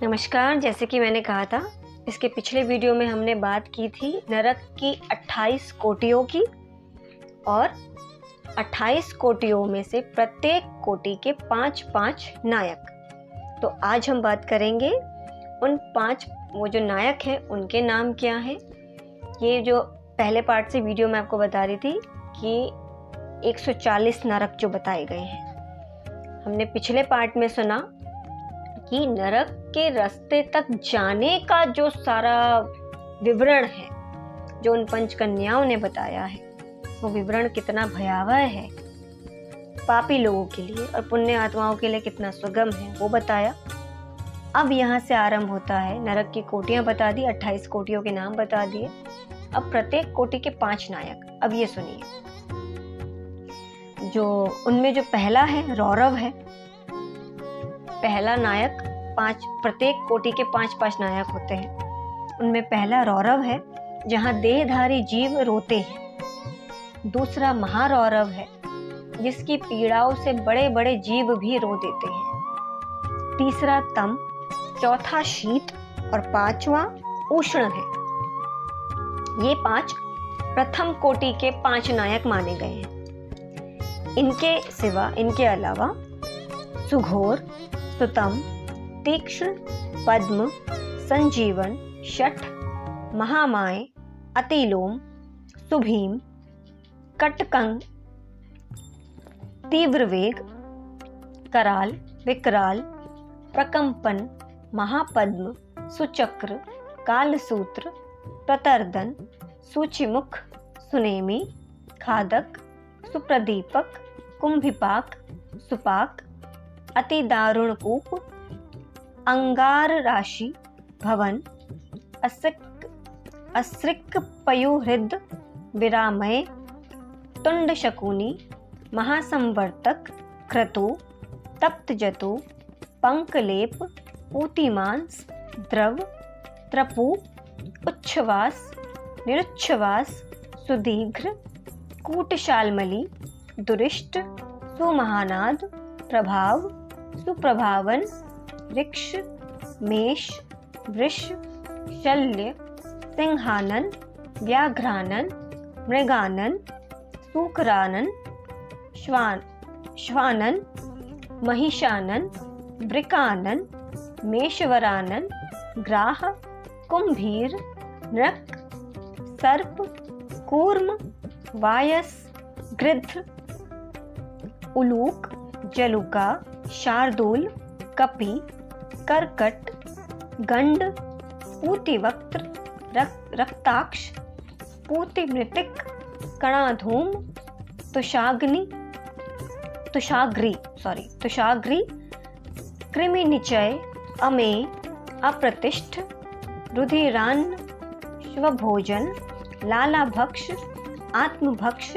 नमस्कार। जैसे कि मैंने कहा था, इसके पिछले वीडियो में हमने बात की थी नरक की 28 कोटियों की, और 28 कोटियों में से प्रत्येक कोटि के 5-5 नायक। तो आज हम बात करेंगे उन 5 वो जो नायक हैं उनके नाम क्या हैं। ये जो पहले पार्ट से वीडियो में आपको बता रही थी कि 140 नरक जो बताए गए हैं, हमने पिछले पार्ट में सुना कि नरक के रास्ते तक जाने का जो सारा विवरण है जो उन पंचकन्याओं ने बताया है, वो विवरण कितना भयावह है, पापी लोगों के लिए और पुण्य आत्माओं के लिए कितना सुगम है, वो बताया। अब यहाँ से आरंभ होता है। नरक की कोटियाँ बता दी, 28 कोटियों के नाम बता दिए। अब प्रत्येक कोटि के 5 नायक। अब ये सुनिए, जो उनमें जो पहला है रौरव है। पहला नायक, प्रत्येक कोटि के 5-5 नायक होते हैं। उनमें पहला रौरव है, जहाँ देहधारी जीव रोते हैं। दूसरा महारौरव है, जिसकी पीड़ाओं से बड़े बड़े जीव भी रो देते हैं। तीसरा तम, चौथा शीत और 5वां उष्ण है। ये 5 प्रथम कोटि के 5 नायक माने गए हैं। इनके अलावा सुघोर, सुतम, तीक्ष्ण, पद्म, संजीवन, शठ, महामाय, अतिलोम, सुभीम, कटकंग, तीव्रवेग, कराल, विकराल, प्रकंपन, महापद्म, सुचक्र, कालसूत्र, प्रतर्दन, सूचिमुख, सुनेमी, खादक, सुप्रदीपक, कुंभिपाक, सुपाक, अति दारुण कूप, अंगार राशि, भवन, अस्रिक पयुहृद, विरामय, तुंड शकुनी, महासंवर्तक, क्रतु, तप्त जतु, पंकलेप, पूतिमांस, द्रव, त्रपु, उच्छ्वास, निरुच्छ्वास, सुदीघ्र, कूटशालमली, दुरिष्ट, सुमहानाद, प्रभाव, सुप्रभावन, ऋक्ष, मेष, वृष, शल्य, सिंहानन, व्याघ्रानन, मृगानन, सूकरानन, श्वानन, महिषानन, वृकानन, मेषवरानन, ग्राह, कुंभीर, नृक, सर्प, कूर्म, वायस, गृध्र, उलूक, जलुका, शार्दूल, कपि, करकट, गंड, पूतिवक्त्र, रक्ताक्ष, पूतिमृतिक, कणाधूम, तुषाग्री, कृमिनिचय, अमेय, अप्रतिष्ठ, रुधिरान्न, श्वभोजन, लालाभक्ष, आत्मभक्ष,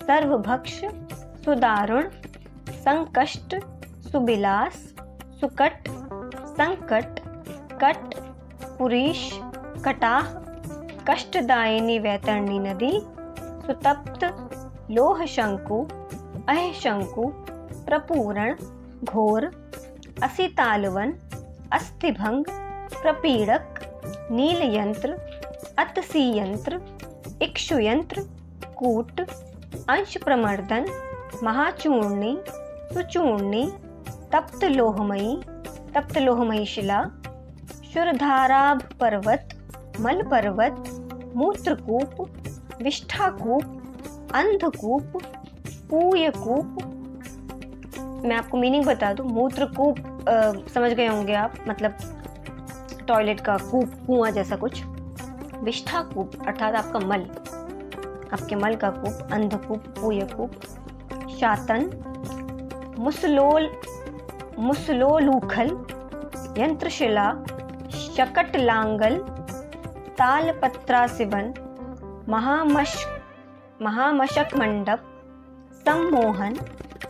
सर्वभक्ष, सुदारुण, संकष्ट, सुबिलास, सुकट, संकट, कट, पुरीश, कटाह, कष्टदायिनी वैतरणी नदी, सुतप्त, लोह शंकु, अहशंकु, प्रपूरण, घोर, असितालवन, अस्थिभंग, प्रपीड़क, नीलयंत्र, अतसीयंत्र, इक्षुयंत्र, कूट, अंश प्रमर्दन, महाचूर्णी, सुचूर्णी, तप्त लोहमयी शिला, शुरधाराभ पर्वत, मल पर्वत, मूत्रकूप, विष्ठाकूप, अंधकूप, पूयकूप। मैं आपको मीनिंग बता दूं, मूत्रकूप समझ गए होंगे आप, मतलब टॉयलेट का कूप, कुआं जैसा कुछ। विष्ठाकूप अर्थात आपका मल, आपके मल का कूप, अंधकूप, पूयकूप, शातन, मुसलोलूखल, यंत्रशिला, शकटलांगल, तालपत्रासिवन, महामशक मंडप, सम्मोहन,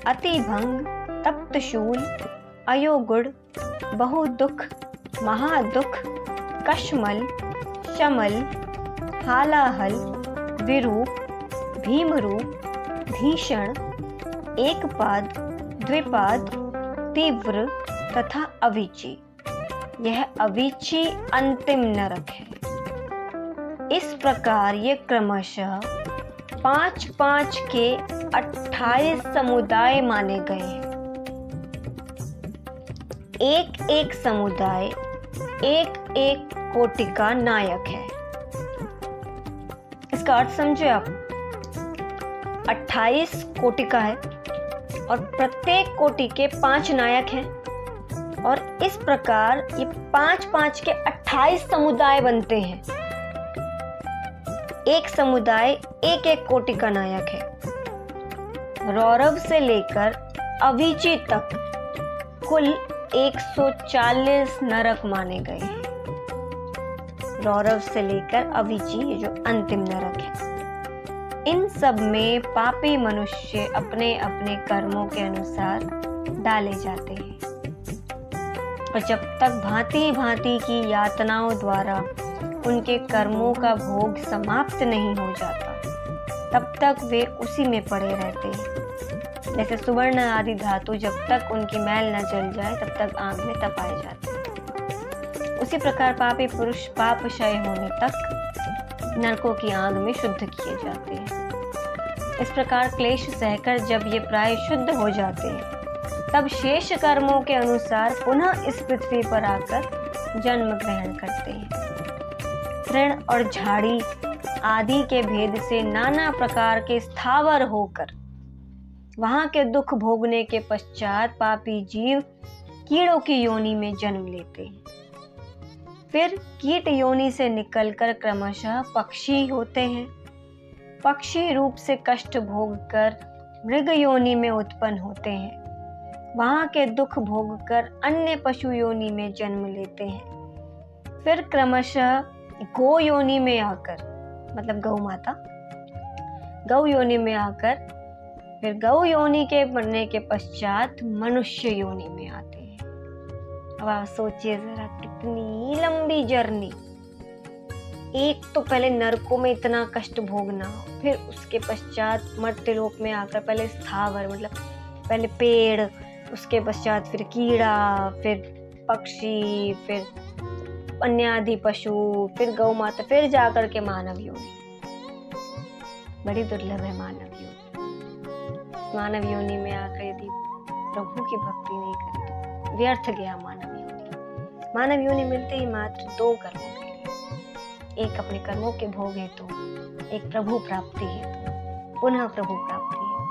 अतिभंग, तप्तशूल, अयोगुड़, बहुदुख, महादुख, कश्मल, शमल, हालाहल, विरूप, भीमरूप, भीषण, एकपाद, द्विपाद, तीव्र तथा अविची। यह अवीची अंतिम नरक है। इस प्रकार ये क्रमशः 5-5 के 28 समुदाय माने गए हैं। एक एक समुदाय एक एक कोटि का नायक है। इसका अर्थ समझे आप। 28 कोटि का है और प्रत्येक कोटि के 5 नायक हैं और इस प्रकार ये 5-5 के 28 समुदाय बनते हैं। एक समुदाय एक एक कोटि का नायक है। रौरव से लेकर अवीची तक कुल 140 नरक माने गए हैं। रौरव से लेकर अवीची, ये जो अंतिम नरक है, इन सब में पापी मनुष्य अपने अपने कर्मों के अनुसार डाले जाते हैं और जब तक भांति भांति की यातनाओं द्वारा उनके कर्मों का भोग समाप्त नहीं हो जाता, तब तक वे उसी में पड़े रहते हैं। जैसे सुवर्ण आदि धातु जब तक उनकी मैल न जल जाए तब तक आग में तपाए जाते हैं, उसी प्रकार पापी पुरुष पाप क्षय होने तक नरकों की आग में शुद्ध किए जाते हैं। इस प्रकार क्लेश सहकर जब ये प्राय शुद्ध हो जाते हैं, तब शेष कर्मों के अनुसार पुनः इस पृथ्वी पर आकर जन्म ग्रहण करते हैं। तृण और झाड़ी आदि के भेद से नाना प्रकार के स्थावर होकर वहां के दुख भोगने के पश्चात पापी जीव कीड़ों की योनि में जन्म लेते हैं। फिर कीट योनि से निकलकर क्रमशः पक्षी होते हैं। पक्षी रूप से कष्ट भोग कर मृग योनि में उत्पन्न होते हैं। वहां के दुख भोग कर अन्य पशु योनि में जन्म लेते हैं। फिर क्रमशः गौ योनि में आकर, मतलब गौ माता, गौ योनि में आकर फिर गौ योनि के बनने के पश्चात मनुष्य योनि में आते हैं। अब आप सोचिए जरा, कितनी लंबी जर्नी। एक तो पहले नरकों में इतना कष्ट भोगना, फिर उसके पश्चात मर्त्य लोक में आकर पहले स्थावर, मतलब पहले पेड़, उसके पश्चात फिर कीड़ा, फिर पक्षी, फिर अन्य आदि पशु, फिर गौ माता, फिर जाकर के मानव योनि। बड़ी दुर्लभ है मानव योनि। मानव योनि में आकर यदि प्रभु की भक्ति नहीं करे तो व्यर्थ गया मानव योनि। मानव योनि मिलते ही मात्र 2 कर्मों के लिए, एक अपने कर्मों के भोग हेतु, एक प्रभु प्राप्ति हेतु, पुनः प्रभु प्राप्ति हेतु।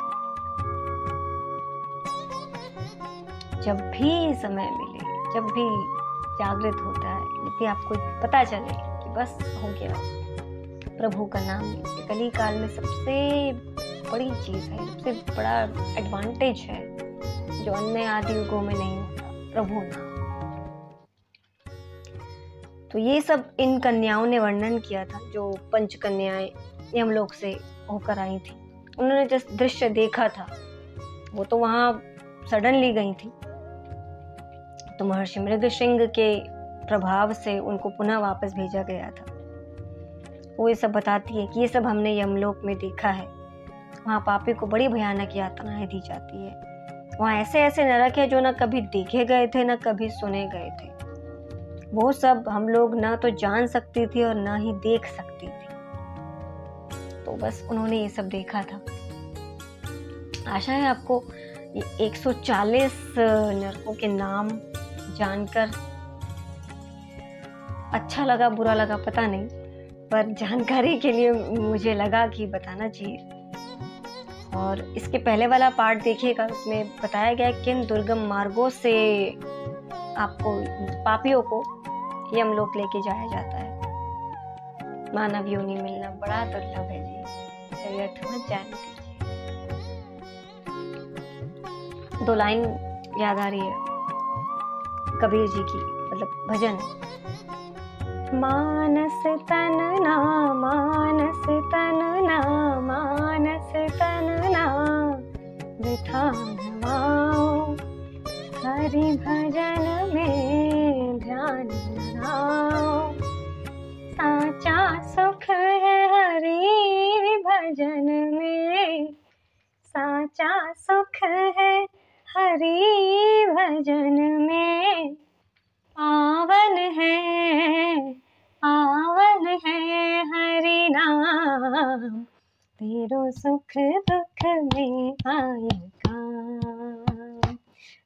जब भी समय मिले, जब भी जागृत होता है, यदि आपको पता चले कि बस हो गया, प्रभु का नाम लीजिए। कली काल में सबसे बड़ी चीज है, सबसे बड़ा एडवांटेज है जो अन्य आदि युगों में नहीं होता, प्रभु नाम। तो ये सब इन कन्याओं ने वर्णन किया था, जो 5 कन्याएं यमलोक से होकर आई थी। उन्होंने जिस दृश्य देखा था वो तो वहां सडनली गई थी, तो महर्षि मृगशिंग के प्रभाव से उनको पुनः वापस भेजा गया था। वो ये सब बताती है कि ये सब हमने यमलोक में देखा है। वहाँ पापी को बड़ी भयानक यातनाएं दी जाती है। वहाँ ऐसे ऐसे नरक है जो न कभी देखे गए थे, न कभी सुने गए थे। वो सब हम लोग ना तो जान सकती थी और ना ही देख सकती थी। तो बस उन्होंने ये सब देखा था। आशा है आपको ये 140 नरकों के नाम जानकर अच्छा लगा, बुरा लगा पता नहीं, पर जानकारी के लिए मुझे लगा कि बताना चाहिए। और इसके पहले वाला पार्ट देखिएगा, उसमें बताया गया किन दुर्गम मार्गों से आपको, पापियों को यमलोक लेके जाया जाता है। मानव योनि मिलना बड़ा दुर्लभ है जी, व्यर्थ मत जाने दीजिए। 2 लाइन याद आ रही है कबीर जी की, मतलब भजन। मानस तन ना, मानस तन ना, मानस तन ना वृथा गवाओ, हरि भजन में ध्यान लगाओ। साचा सुख है हरि भजन में, साचा सुख है हरि भजन में। पावन सुख दुख में आए काम,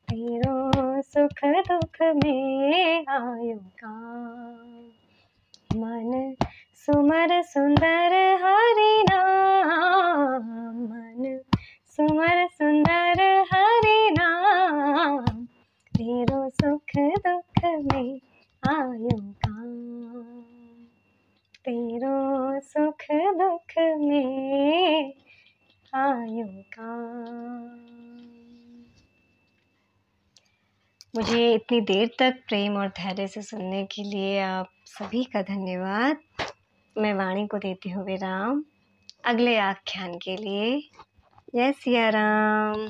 तेरो सुख दुख में आयो काम। मन सुमर सुंदर हरि नाम, मन सुमर सुंदर हरि नाम, तेरो सुख दुख में आयो काम, तेरो सुख दुख में आयो काम। मुझे इतनी देर तक प्रेम और धैर्य से सुनने के लिए आप सभी का धन्यवाद। मैं वाणी को देती हूँ विराम अगले आख्यान के लिए। जय सिया राम।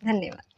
धन्यवाद।